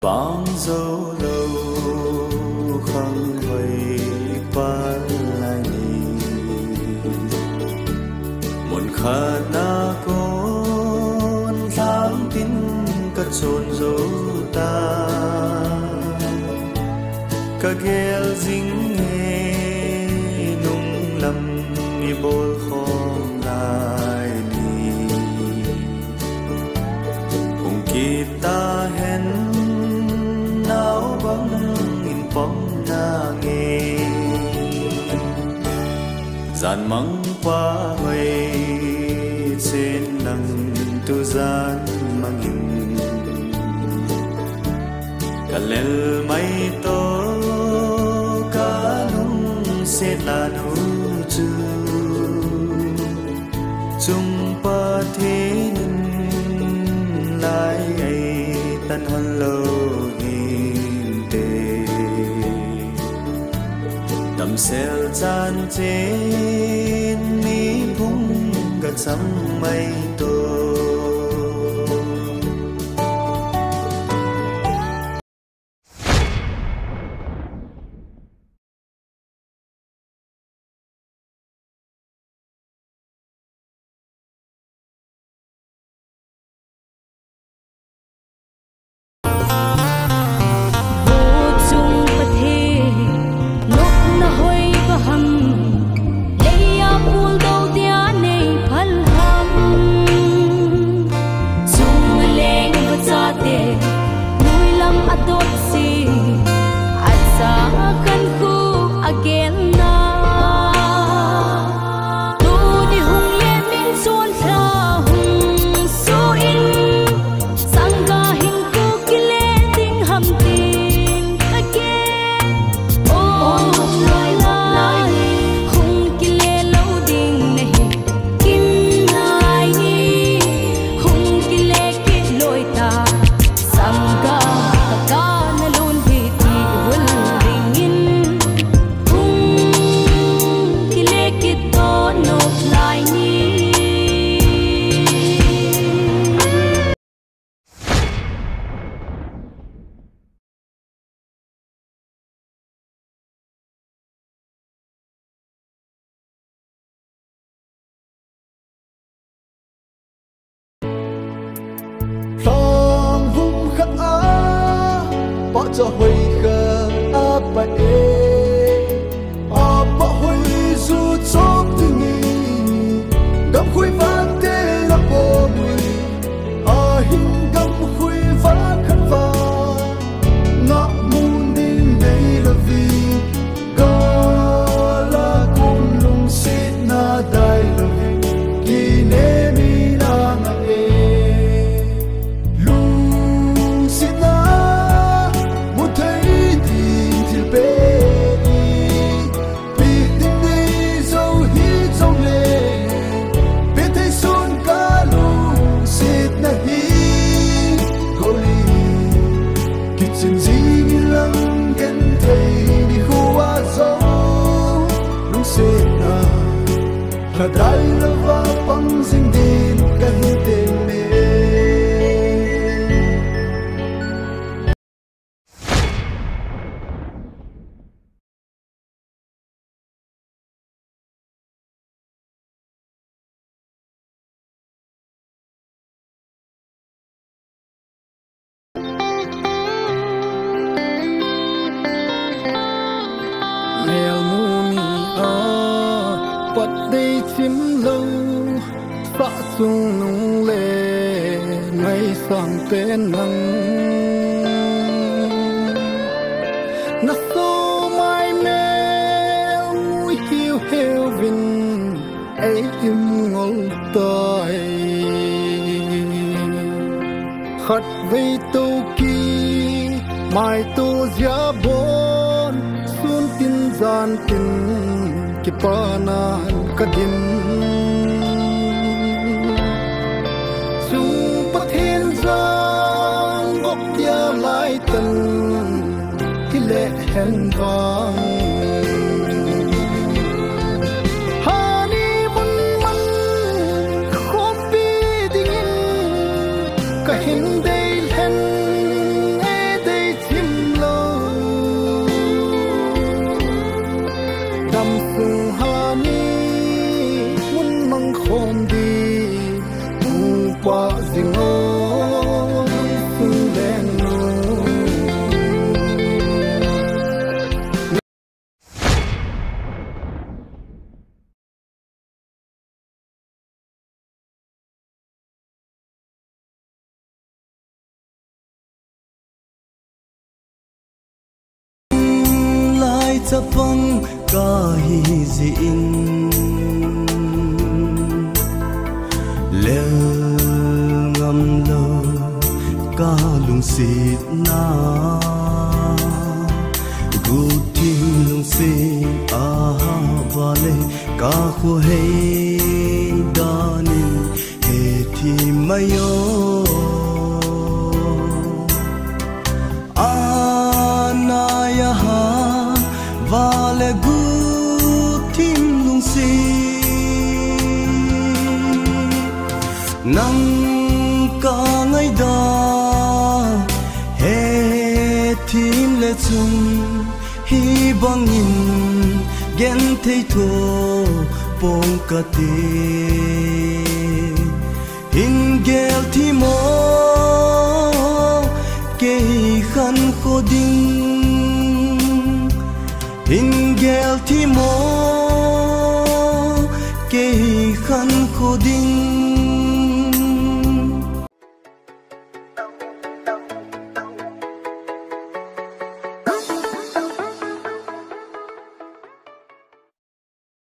Bang dấu lâu khăng vây pan lại ni một khả na con tháng tin cất chôn dấu ta cả ghel dính nghe nung lầm mi bol khom lại ni cùng kita hen nào bóng in bóng na nghe gian măng qua huê trên nắng tu gian mang in cả lel mây to cả nung sẽ là nụ chu chung pa thế nên lại ai tan hon lâu tầm sel chan trên mi bung gật sắm mây tô cho huy khờ apa apa huy du chok tingi gam huy van te la po mui a hin gam huy va khat va na mun din nei la vi ga la kum lung sit na dai la vi ki ne mi na na là dai la va pang sing din ka hin te me mel muni quật đi chim lâu xa sung nung lệ ngày sang tên nắng na so mai mel mui hiu heo vin ai im ngol tai khát về tô ki mai tô gia bon sun tin gian tin kipanan kadim sung pathin giang gok tia lai tan kile hen vang hani mun man khom bi dingin ka hin dei hen e de sapang kahiziin lel ngam lo ka lung sit na gu tim lung sit a vale ka khu hei danin he thi mayo anaya ha vale gu tim lung sit nang ka ngai da he tim le chung hi bangin gen thei tho pong ka te in gel thi mo ke khan ko ding in gel thi mo ke khan ko ding